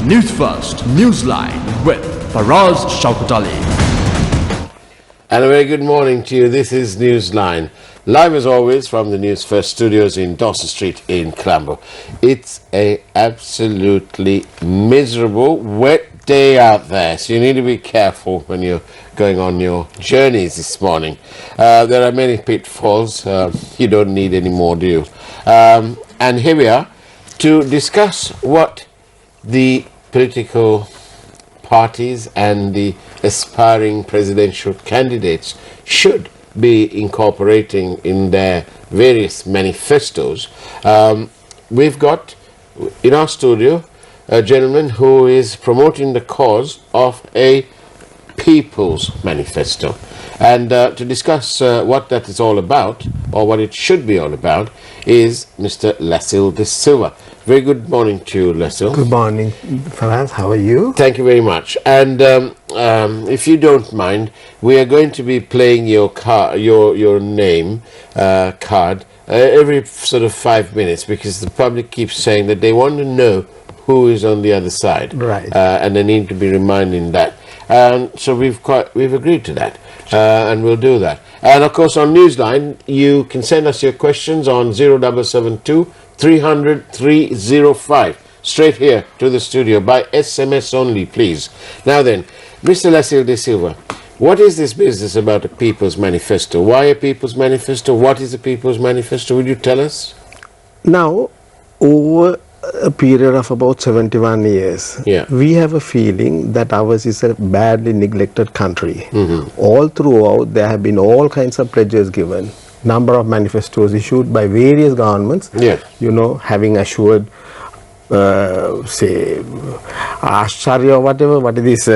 Newsfirst, NEWSLINE with Faraz, Shauketaly. And a very good morning to you. This is Newsline, live as always from the Newsfirst studios in Dawson Street in Colombo. It's a absolutely miserable, wet day out there, so you need to be careful when you're going on your journeys this morning. There are many pitfalls. You don't need any more, do you? And here we are to discuss what the political parties and the aspiring presidential candidates should be incorporating in their various manifestos. We've got in our studio a gentleman who is promoting the cause of a People's Manifesto. And to discuss what that is all about, or what it should be all about, is Mr. Lasil De Silva. Very good morning to you, Lasil. Good morning, Faraz. How are you? Thank you very much. And if you don't mind, we are going to be playing your name card every sort of 5 minutes, because the public keeps saying that they want to know who is on the other side. Right. And they need to be reminding that. So we've agreed to that, and we'll do that. And of course, on Newsline, you can send us your questions on 0772 300 305 straight here to the studio by SMS only, please. Now then, Mr. Lasil De Silva, what is this business about a People's Manifesto? Why a People's Manifesto? What is a People's Manifesto? Would you tell us? Now, over a period of about 71 years, we have a feeling that ours is a badly neglected country. All throughout, there have been all kinds of pledges given, number of manifestos issued by various governments, you know, having assured, say, Ashcharya or whatever, what it is,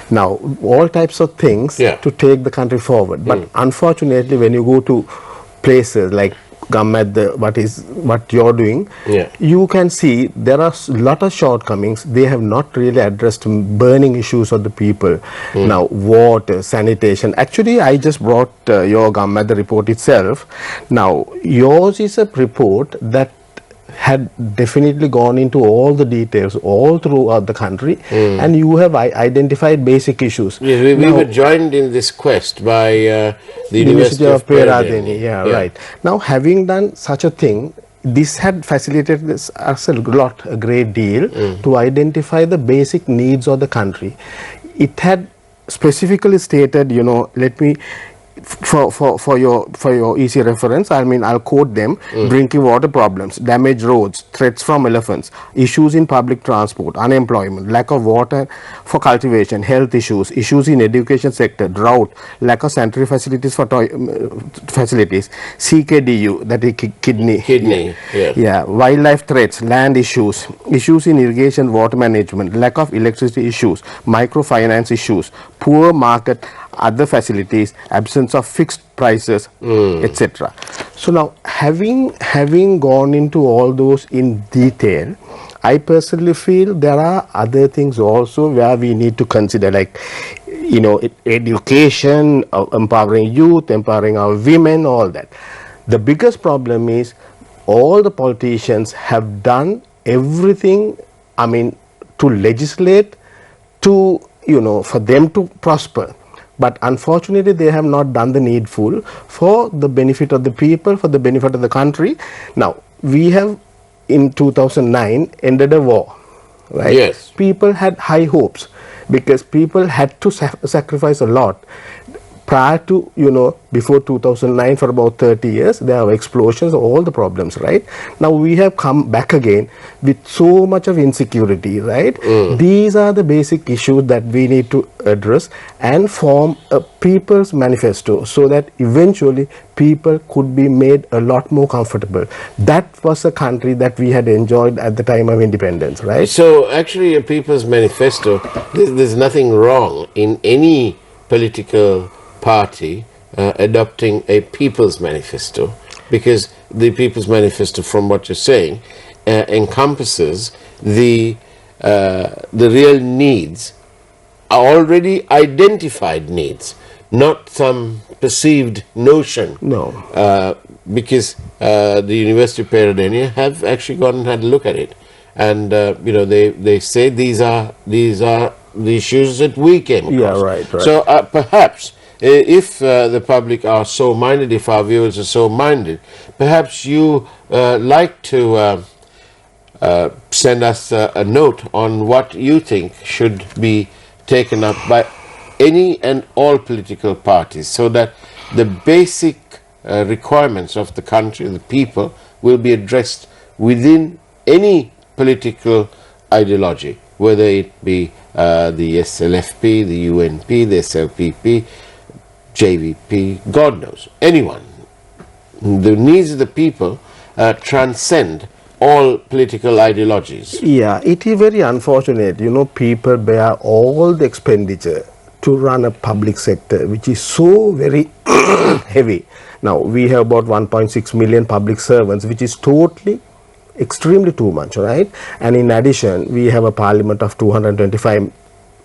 now, all types of things to take the country forward. But unfortunately, when you go to places like what you're doing, you can see there are a lot of shortcomings. They have not really addressed burning issues of the people. Now, water, sanitation. Actually, I just brought your the report itself. Now, yours is a report that had definitely gone into all the details all throughout the country, and you have identified basic issues. Yes, we were joined in this quest by the University of Peradeniya. Right. Now, having done such a thing, this had facilitated us a great deal to identify the basic needs of the country. It had specifically stated, you know, let me, for your easy reference, I mean, I'll quote them: drinking water problems, damaged roads, threats from elephants, issues in public transport, unemployment, lack of water for cultivation, health issues, issues in education sector, drought, lack of sanitary facilities for facilities, CKDU, that is kidney, wildlife threats, land issues, issues in irrigation, water management, lack of electricity issues, microfinance issues, poor market, other facilities, absence of fixed prices, etc. So now, having gone into all those in detail, I personally feel there are other things also where we need to consider, like, you know, education, empowering youth, empowering our women, all that. The biggest problem is all the politicians have done everything, I mean, to legislate, to, you know, for them to prosper. But unfortunately, they have not done the needful for the benefit of the people, for the benefit of the country. Now, we have in 2009 ended a war, right? Yes. People had high hopes because people had to sacrifice a lot. Prior to, you know, before 2009, for about 30 years, there are explosions, all the problems, right? Now we have come back again with so much of insecurity, right? These are the basic issues that we need to address and form a People's Manifesto so that eventually people could be made a lot more comfortable. That was a country that we had enjoyed at the time of independence, right? So actually, a People's Manifesto, there's nothing wrong in any political party adopting a People's Manifesto, because the People's Manifesto, from what you're saying, encompasses the real needs, already identified needs, not some perceived notion. No. Because the University of Peradeniya have actually gone and had a look at it. and they say these are the issues that we came across. Yeah, right. So perhaps if the public are so minded, if our viewers are so minded, perhaps you like to send us a note on what you think should be taken up by any and all political parties, so that the basic requirements of the country, the people, will be addressed within any political ideology, whether it be the SLFP, the UNP, the SLPP, JVP, God knows, anyone. The needs of the people transcend all political ideologies. Yeah, it is very unfortunate, people bear all the expenditure to run a public sector which is so very heavy. Now, we have about 1.6 million public servants, which is totally extremely too much, right? And in addition, we have a parliament of 225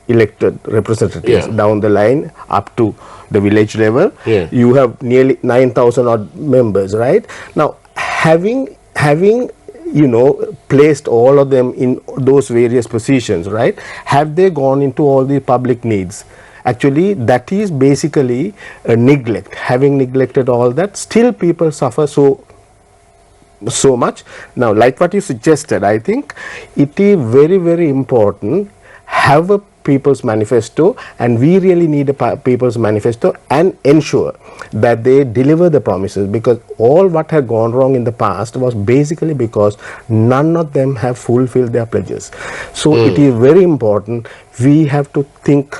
elected representatives down the line up to the village level. You have nearly 9,000 odd members, right? Now, having placed all of them in those various positions, right? Have they gone into all the public needs? Actually, that is basically a neglect. Having neglected all that, still people suffer so much. Now, like what you suggested, I think it is very, very important have a people's manifesto, and we really need a people's manifesto and ensure that they deliver the promises, because all what had gone wrong in the past was basically because none of them have fulfilled their pledges. So it is very important. We have to think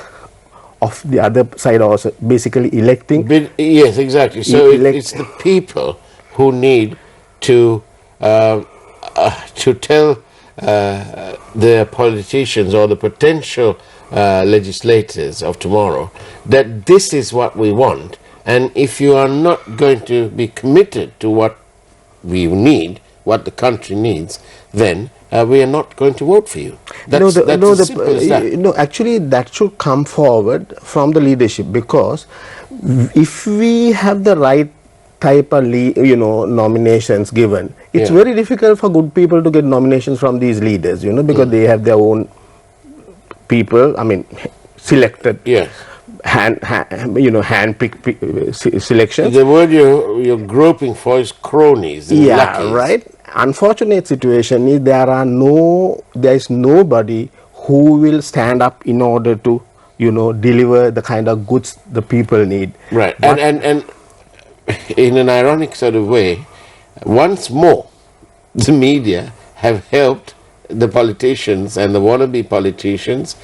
of the other side also, basically electing. Yes, exactly. So it's the people who need to tell the politicians or the potential legislators of tomorrow that this is what we want, and if you are not going to be committed to what we need, what the country needs, then we are not going to vote for you. That's as simple as that. No, actually that should come forward from the leadership, because if we have the right type of nominations given, it's very difficult for good people to get nominations from these leaders, because they have their own people, selected, hand-picked selections. The word you're groping for is cronies. Lackeys. Right. Unfortunate situation is there is nobody who will stand up in order to deliver the kind of goods the people need. Right. And in an ironic sort of way, once more the media have helped the politicians and the wannabe politicians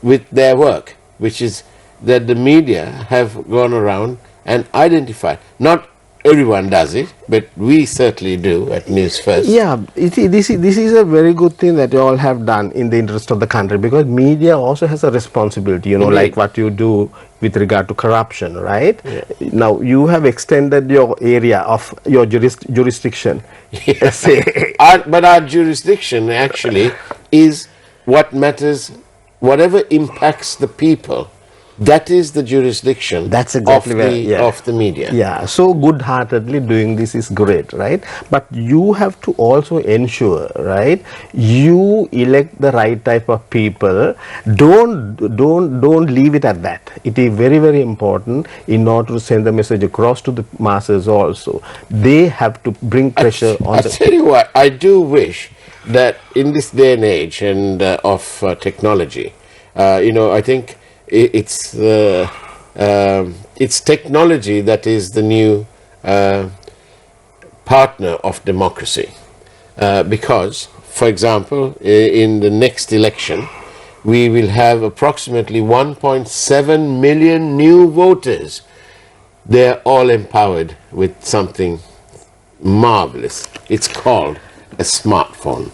with their work, which is that the media have gone around and identified. Not everyone does it, but we certainly do at News First. Yeah, this is a very good thing that you all have done in the interest of the country, because media also has a responsibility, like what you do with regard to corruption, right? Now, you have extended your area of your jurisdiction. But our jurisdiction actually is what matters, whatever impacts the people. That is the jurisdiction. That's exactly of the media. Yeah, so good-heartedly doing this is great, right? But you have to also ensure, right? You elect the right type of people. Don't leave it at that. It is very, very important in order to send the message across to the masses also. They have to bring pressure on. I tell you what, I do wish that in this day and age and of technology, I think it's technology that is the new partner of democracy, because, for example, in the next election we will have approximately 1.7 million new voters. They're all empowered with something marvelous. It's called a smartphone.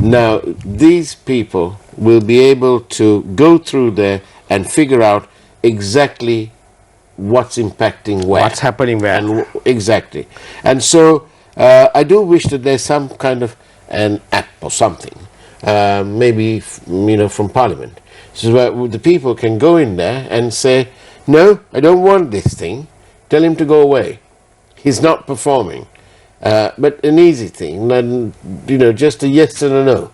Now these people will be able to go through there and figure out exactly what's impacting where. What's happening where. And exactly. And so I do wish that there's some kind of an app or something, maybe from Parliament, so that the people can go in there and say, no, I don't want this thing, tell him to go away, he's not performing. but an easy thing, and, just a yes and a no.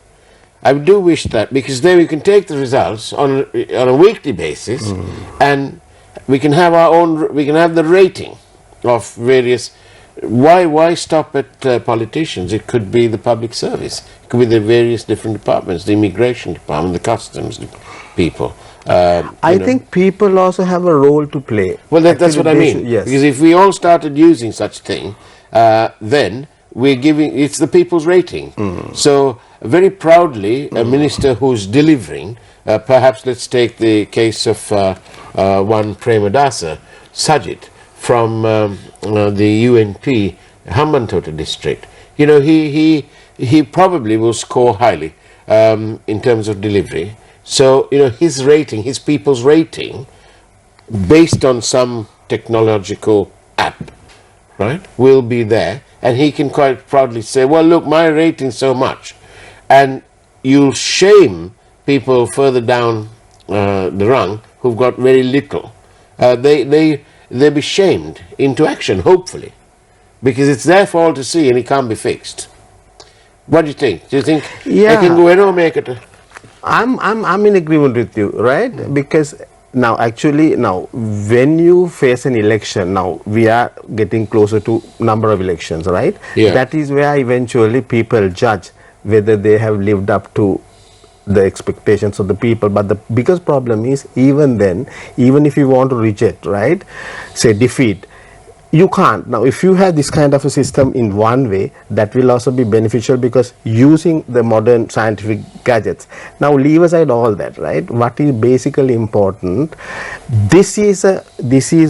I do wish that, because then we can take the results on a weekly basis, and we can have the rating of various. Why stop at politicians? It could be the public service. It could be the various different departments, the immigration department, the customs people. I think people also have a role to play. Well, that's what I mean. Yes. Because if we all started using such thing, then it's the people's rating. So very proudly, a minister who's delivering, perhaps let's take the case of one Premadasa, Sajid, from the UNP Hambantota district. He probably will score highly in terms of delivery. So, his rating, his people's rating, based on some technological app, right, will be there. And he can quite proudly say, well, look, my rating's so much. And you'll shame people further down the rung who've got very little. They'll be shamed into action, hopefully, because it's their fault to see and it can't be fixed. What do you think? Do you think I can go in or make it? I'm in agreement with you, right? Because now when you face an election, now we are getting closer to number of elections, right? Yeah. That is where eventually people judge whether they have lived up to the expectations of the people. But the biggest problem is, even then, even if you want to reject, right, say defeat, you can't. Now if you have this kind of a system in one way, that will also be beneficial, because using the modern scientific gadgets, now leave aside all that, right, what is basically important, this is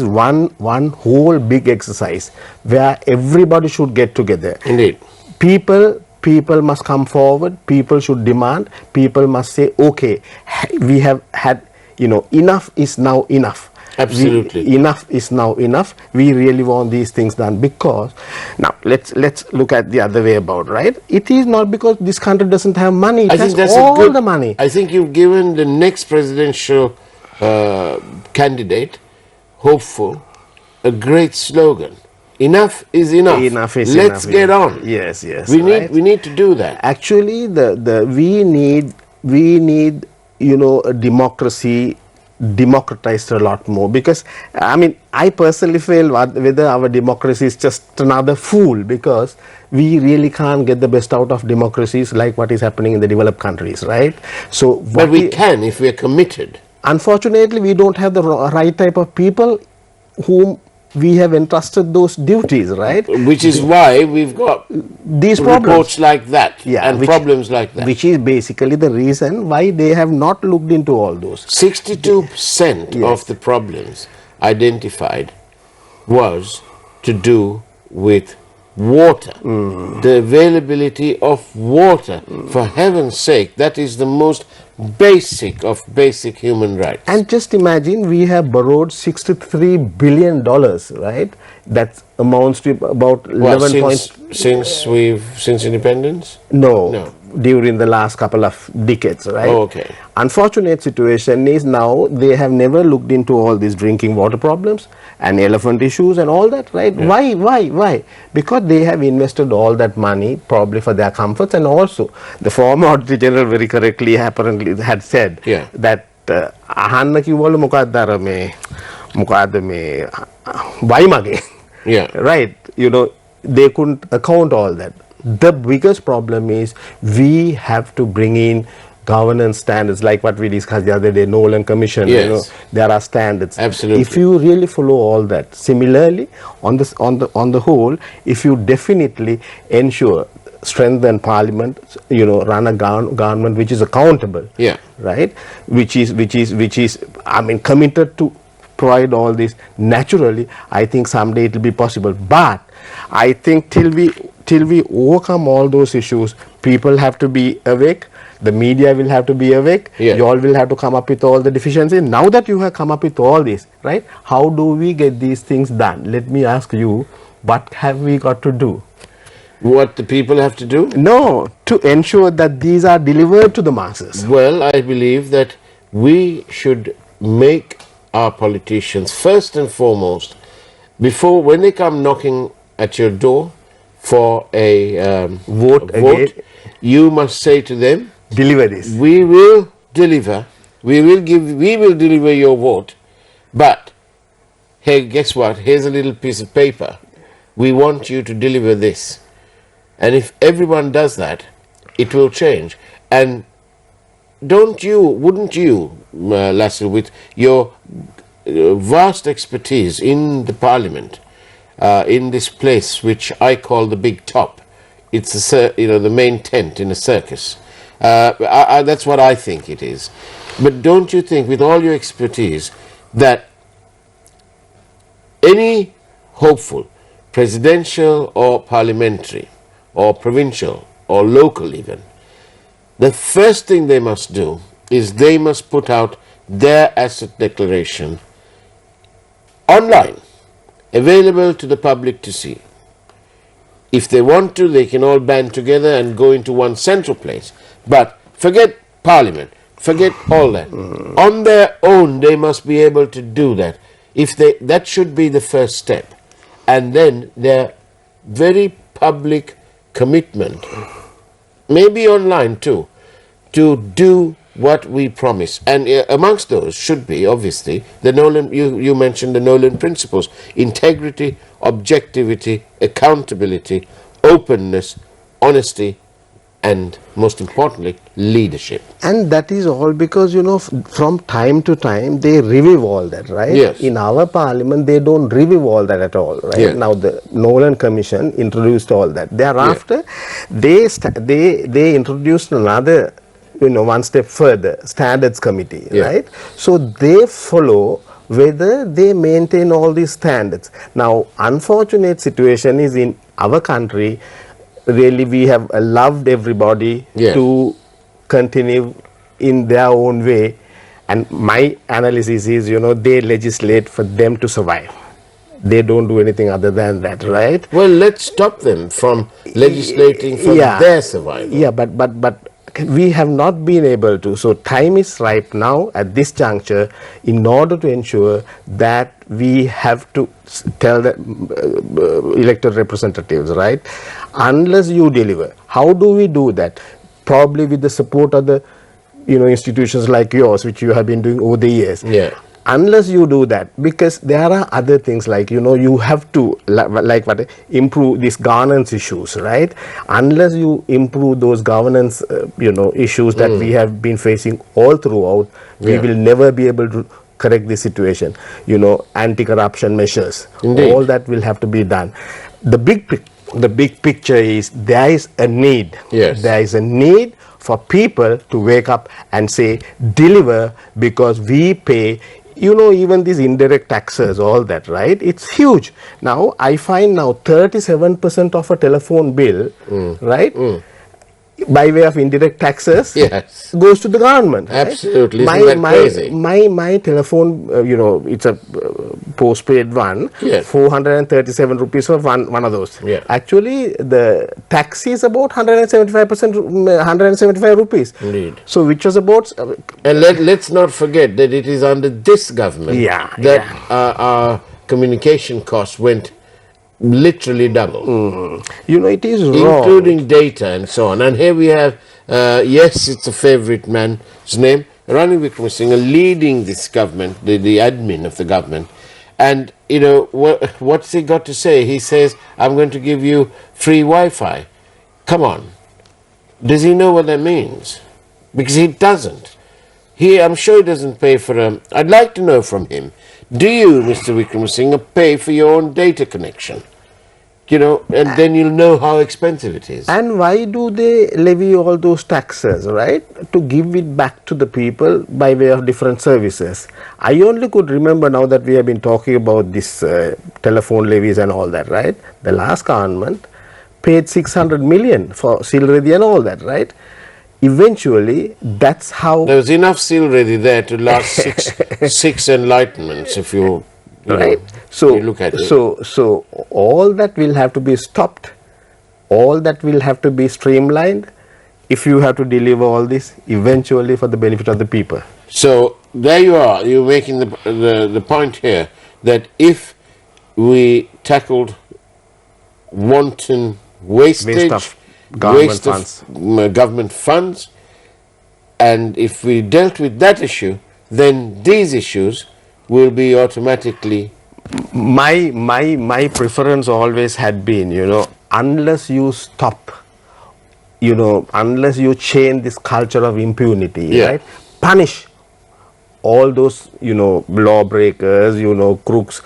one whole big exercise where everybody should get together. Indeed. People must come forward, people should demand, people must say, okay, we have had, enough is now enough. Absolutely. Enough is now enough. We really want these things done. Because now let's look at the other way about, right? It is not because this country doesn't have money. It has all the money. I think you've given the next presidential candidate, hopeful, a great slogan. Enough is enough. Enough is Let's enough. get on. Yes. We need to do that. Actually, we need a democracy democratized a lot more, because I personally feel whether our democracy is just another fool, because we really can't get the best out of democracies like what is happening in the developed countries, right? So but we can if we are committed. Unfortunately, we don't have the right type of people whom we have entrusted those duties, right? Which is why we've got these reports like that, and problems like that. Which is basically the reason why they have not looked into all those. 62% of the problems identified was to do with water, the availability of water. For heaven's sake, that is the most basic of basic human rights. And just imagine, we have borrowed $63 billion, right? That amounts to about 11 since independence? No, during the last couple of decades, right? Oh, okay. Unfortunate situation is, now they have never looked into all these drinking water problems and elephant issues and all that, right? Yeah. Why? Because they have invested all that money probably for their comforts, and also the former Auditor General very correctly apparently had said that අහන්න කිව්වලු මොකද්ද මේ වයි මගේ. Yeah. Right, they couldn't account all that. The biggest problem is we have to bring in governance standards, like what we discussed the other day, Nolan Commission. Yes. There are standards. Absolutely. If you really follow all that, similarly, on the whole, if you definitely ensure strengthen parliament, run a government which is accountable, right, which is committed to provide all this naturally, I think someday it will be possible. But I think till we overcome all those issues, people have to be awake, the media will have to be awake, you all will have to come up with all the deficiencies. Now that you have come up with all this, right, how do we get these things done? Let me ask you, what have we got to do? What the people have to do? No, to ensure that these are delivered to the masses. Well, I believe that we should make our politicians, first and foremost, when they come knocking at your door, for a Vote vote, again. you must say to them, Deliver this. we will deliver, we will deliver your vote, but hey, guess what? Here's a little piece of paper. We want you to deliver this. And if everyone does that, it will change. And wouldn't you, Lassie, with your vast expertise in the parliament, in this place which I call the big top, it's the main tent in a circus. That's what I think it is. But don't you think, with all your expertise, that any hopeful, presidential or parliamentary or provincial or local even, the first thing they must do is they must put out their asset declaration online, available to the public to see. If they want to, they can all band together and go into one central place. But forget parliament, forget all that. On their own, they must be able to do that. That should be the first step. And then their very public commitment, maybe online too, to do what we promise. And amongst those should be, obviously, the Nolan, you mentioned the Nolan principles: integrity, objectivity, accountability, openness, honesty, and most importantly, leadership. And that is all because, from time to time, they review all that, right? Yes. In our parliament, they don't review all that at all, right? Yeah. Now, the Nolan Commission introduced all that. Thereafter, they introduced another, one step further, Standards Committee, Yeah. right? So, they follow whether they maintain all these standards. Now, unfortunate situation is in our country, really we have allowed everybody Yes. to continue in their own way, and my analysis is, they legislate for them to survive. They don't do anything other than that, right? Well, let's stop them from legislating for their survival. Yeah, but we have not been able to. So time is ripe now at this juncture in order to ensure that we have to tell the elected representatives, right? Unless you deliver. How do we do that? Probably with the support of the institutions like yours, which you have been doing over the years. Yeah. Unless you do that, because there are other things like, you have to, improve these governance issues, right? Unless you improve those governance, issues that we have been facing all throughout, we will never be able to correct the situation. Anti-corruption measures, Indeed. all that will have to be done. The big picture is there is a need. Yes. There is a need for people to wake up and say, deliver, because we pay, even these indirect taxes, all that, right? It's huge. Now, I find now 37% of a telephone bill, right? By way of indirect taxes, Yes. goes to the government. Right? Absolutely. Isn't that crazy? My telephone, it's a postpaid one, Yes. 437 rupees for one of those. Yeah. Actually, the tax is about 175 rupees. Indeed. So, which was about... And let's not forget that it is under this government that our communication costs went literally double. it is wrong. Including data and so on. And here we have, yes, it's a favorite man's name, Ranil Wickremesinghe, leading this government, the admin of the government. And, what's he got to say? He says, I'm going to give you free Wi-Fi. Come on. Does he know what that means? Because he doesn't. I'm sure he doesn't pay for I'd like to know from him, do you, Mr. Wickremesinghe, pay for your own data connection? And then you'll know how expensive it is. And why do they levy all those taxes, right? To give it back to the people by way of different services. I only could remember, now that we have been talking about this telephone levies and all that, right? The last government paid 600 million for Silredi and all that, right? Eventually, that's how... There was enough seal ready there to last six enlightenments, if you right. you look at it. So all that will have to be stopped. All that will have to be streamlined if you have to deliver all this eventually for the benefit of the people. So there you are. You're making the point here that if we tackled wanton wastage, of government waste funds. of government funds. And if we dealt with that issue, then these issues will be automatically. My preference always had been, unless you stop, unless you change this culture of impunity, Yeah. right? Punish all those, lawbreakers, crooks,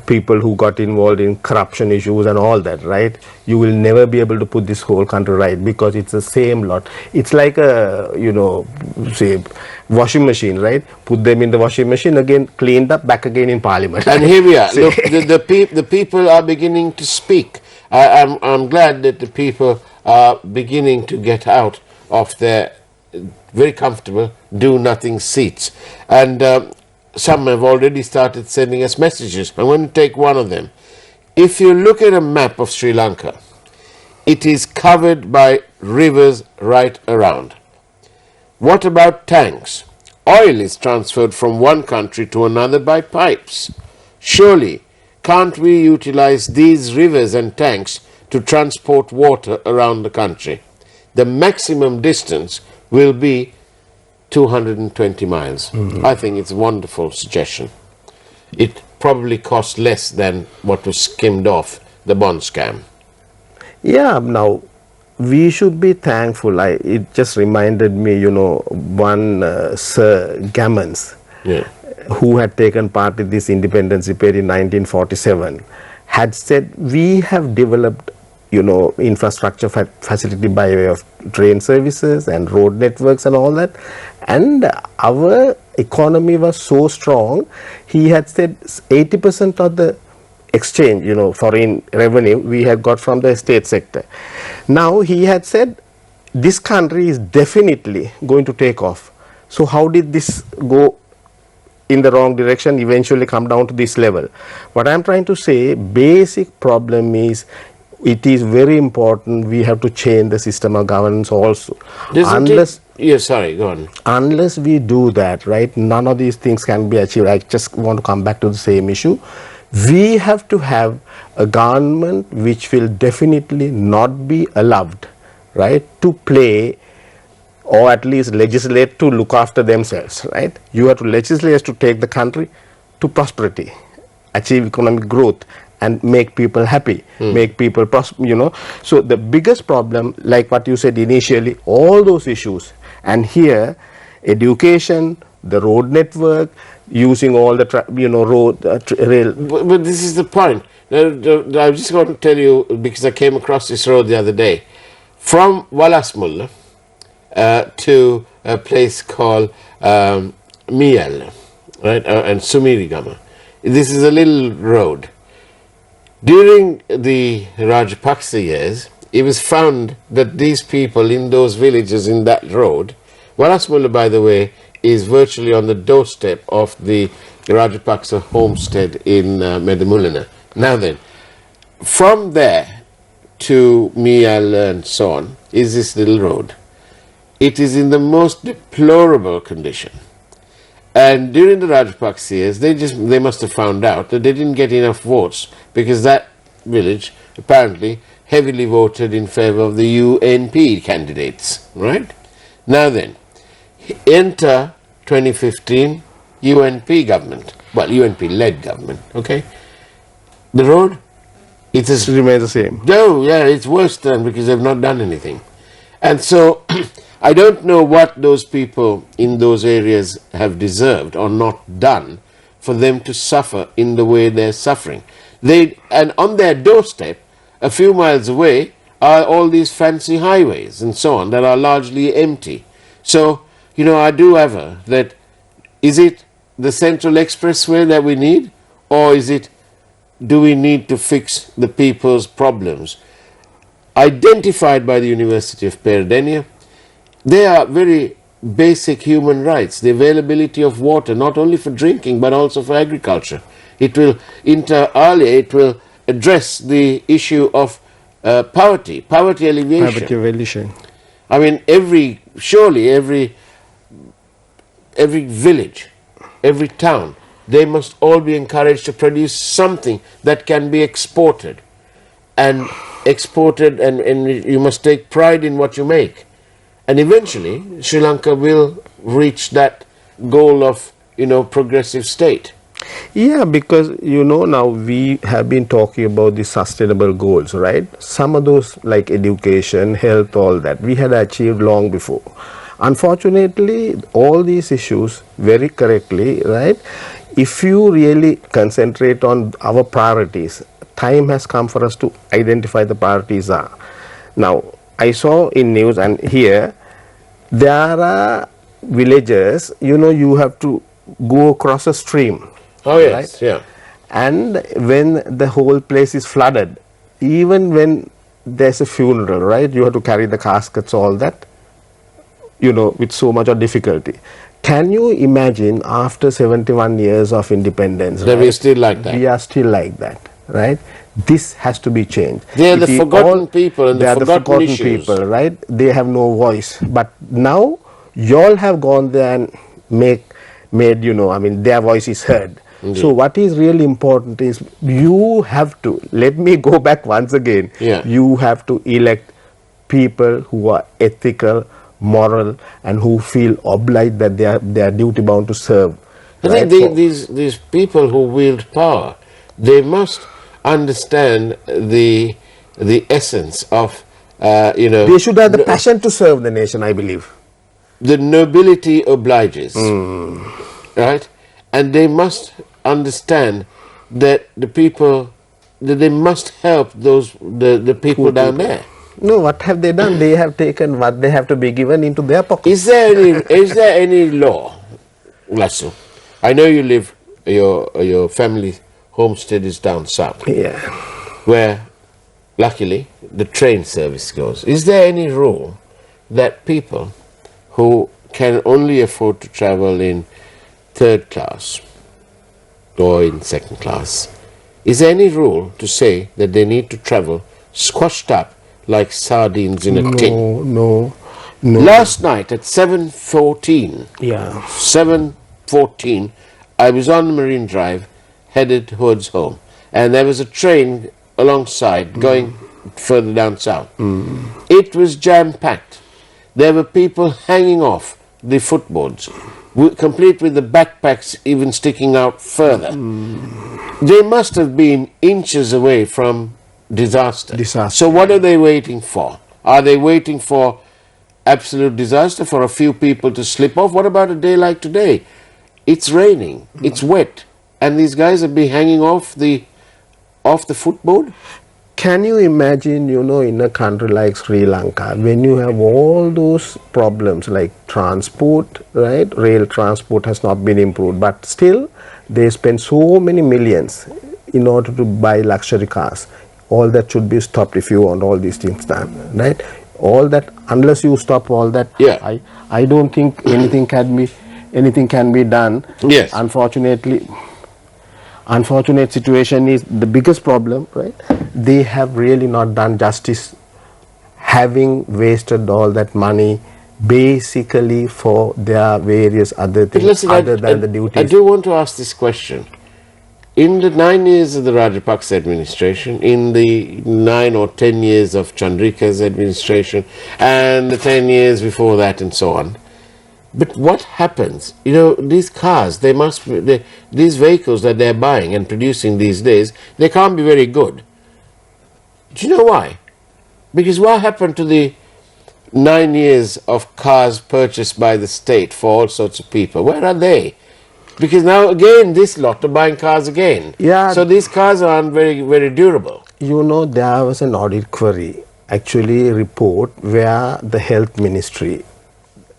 people who got involved in corruption issues and all that, right? You will never be able to put this whole country right, because it's the same lot. It's like a, say, washing machine, right? Put them in the washing machine, again cleaned up, back again in parliament. And here we are. Say- Look, the people are beginning to speak. I'm glad that the people are beginning to get out of their very comfortable do-nothing seats. And some have already started sending us messages. I'm going to take one of them. If you look at a map of Sri Lanka, it is covered by rivers right around. What about tanks? Oil is transferred from one country to another by pipes. Surely, can't we utilize these rivers and tanks to transport water around the country? The maximum distance will be 220 miles. I think it's a wonderful suggestion. It probably costs less than what was skimmed off the bond scam. Yeah, now we should be thankful. It just reminded me, one Sir Gammons, Yeah. who had taken part in this independence period in 1947, had said, we have developed, infrastructure facility by way of train services and road networks and all that, and our economy was so strong. He had said 80% of the exchange, foreign revenue we had got from the state sector. Now he had said this country is definitely going to take off. So how did this go in the wrong direction, eventually come down to this level? What I'm trying to say, basic problem is, it is very important we have to change the system of governance also. Go on. Unless we do that, right, none of these things can be achieved. I just want to come back to the same issue. We have to have a government which will definitely not be allowed, right, to play, or at least legislate to look after themselves, right? You have to legislate to take the country to prosperity, achieve economic growth, and make people happy, make people prosper, So the biggest problem, like what you said initially, all those issues, and here, education, the road network, using all the road, rail. But this is the point. I just going to tell you, because I came across this road the other day, from Walasmulla to a place called Miel, right, and Sumirigama. This is a little road. During the Rajapaksa years, it was found that these people in those villages in that road, Walasmulla, by the way, is virtually on the doorstep of the Rajapaksa homestead in Medamulana. Now then, from there to Mial and so on is this little road. It is in the most deplorable condition. And during the Rajapaksa years, they must have found out that they didn't get enough votes, because that village apparently heavily voted in favor of the UNP candidates, right? Now then, enter 2015 UNP government, well, UNP-led government, okay? The road, it has remains the same. No, yeah, it's worse than, because they've not done anything. And so I don't know what those people in those areas have deserved or not done for them to suffer in the way they're suffering. And on their doorstep, a few miles away, are all these fancy highways and so on that are largely empty. So, I do ever that, is it the Central Expressway that we need, or do we need to fix the people's problems? Identified by the University of Peradeniya, they are very basic human rights, the availability of water, not only for drinking, but also for agriculture. It will it will address the issue of poverty alleviation. I mean, every village, every town, they must all be encouraged to produce something that can be exported. And exported, and you must take pride in what you make. And eventually, Sri Lanka will reach that goal of, progressive state. Yeah, because now we have been talking about the sustainable goals, right? Some of those, like education, health, all that, we had achieved long before. Unfortunately, all these issues, very correctly, right? If you really concentrate on our priorities, time has come for us to identify the priorities are. Now, I saw in news and here, there are villages, you have to go across a stream. Oh, yes, right? yeah. And when the whole place is flooded, even when there's a funeral, right, you have to carry the caskets, all that, with so much of difficulty. Can you imagine after 71 years of independence, That we're still like that. we are still like that, right? This has to be changed. They are the forgotten people and they the are forgotten issues. people, right? They have no voice. But now, y'all have gone there and made, their voice is heard. Indeed. So what is really important is you have to, let me go back once again, you have to elect people who are ethical, moral, and who feel obliged that they are duty bound to serve. I think these people who wield power, they must understand the essence of, They should have the passion to serve the nation, I believe. The nobility obliges, right? And they must understand that that they must help the people down there. No, what have they done? They have taken what they have to be given into their pockets. Is there any law, Lasso? I know you live, your family homestead is down south. Yeah. Where, luckily, the train service goes. Is there any rule that people who can only afford to travel in third class or in second class, is there any rule to say that they need to travel squashed up like sardines in a tin? No. Last night at 7:14, Yeah. 7:14, I was on Marine Drive, headed towards home, and there was a train alongside going further down south. It was jam-packed. There were people hanging off the footboards, complete with the backpacks even sticking out further. They must have been inches away from disaster. So what are they waiting for? Are they waiting for absolute disaster, for a few people to slip off? What about a day like today? It's raining, it's wet, and these guys will be hanging off the footboard? Can you imagine, in a country like Sri Lanka, when you have all those problems like transport, right? Rail transport has not been improved, but still they spend so many millions in order to buy luxury cars. All that should be stopped if you want all these things done, right? All that, unless you stop all that, I don't think anything can be done. Yes. Unfortunate situation is the biggest problem, right? They have really not done justice, having wasted all that money basically for their various other things other than the duties. I do want to ask this question. In the 9 years of the Rajapaksa administration, in the 9 or 10 years of Chandrika's administration, and the 10 years before that and so on, but what happens? These cars, these vehicles that they're buying and producing these days, they can't be very good. Do you know why? Because what happened to the 9 years of cars purchased by the state for all sorts of people? Where are they? Because now again, this lot are buying cars again. Yeah. So these cars aren't very, very durable. There was an audit query, actually a report where the health ministry,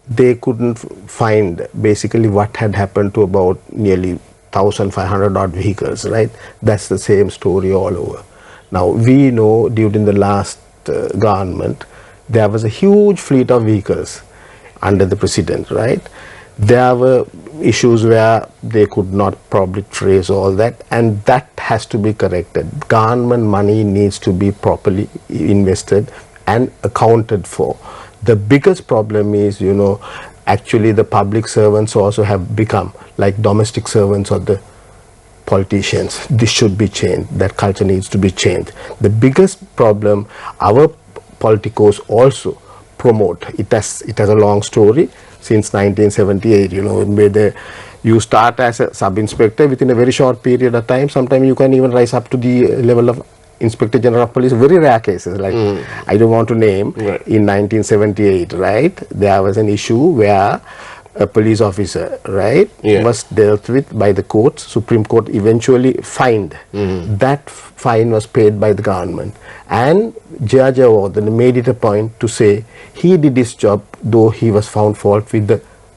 they couldn't find basically what had happened to about nearly 1,500 odd vehicles, right? That's the same story all over. Now, we know during the last government, there was a huge fleet of vehicles under the president, right? There were issues where they could not probably trace all that, and that has to be corrected. Government money needs to be properly invested and accounted for. The biggest problem is, actually the public servants also have become like domestic servants of the politicians, this should be changed, that culture needs to be changed. The biggest problem our politicos also promote, it has a long story since 1978, where you start as a sub-inspector within a very short period of time. Sometimes you can even rise up to the level of Inspector General of Police. Very rare cases, like I don't want to name. Right. In 1978, right, there was an issue where a police officer, right, was dealt with by the courts. Supreme Court eventually fined. That fine was paid by the government, and Judge Awardhan made it a point to say he did his job, though he was found fault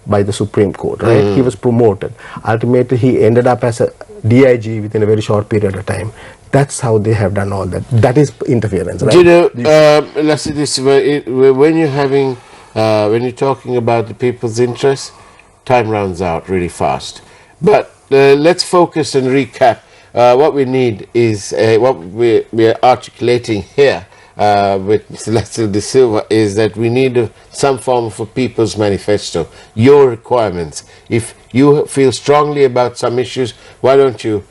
by the Supreme Court, right? He was promoted. Ultimately, he ended up as a DIG within a very short period of time. That's how they have done all that. That is interference, right? Do you know, let's say this, when you're talking about the people's interest, time runs out really fast. But let's focus and recap. What we need is, what we're articulating here with Mr. Lester De Silva, is that we need some form of a people's manifesto, your requirements. If you feel strongly about some issues, why don't you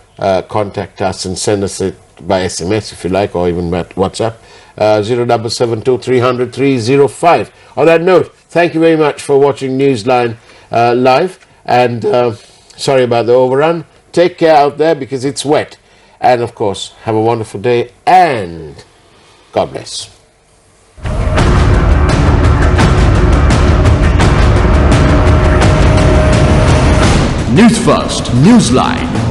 contact us and send us it by SMS if you like, or even by WhatsApp, 0772 300 305. On that note, thank you very much for watching Newsline live, and sorry about the overrun. Take care out there because it's wet, and of course have a wonderful day, and God bless. Newsfirst, Newsline.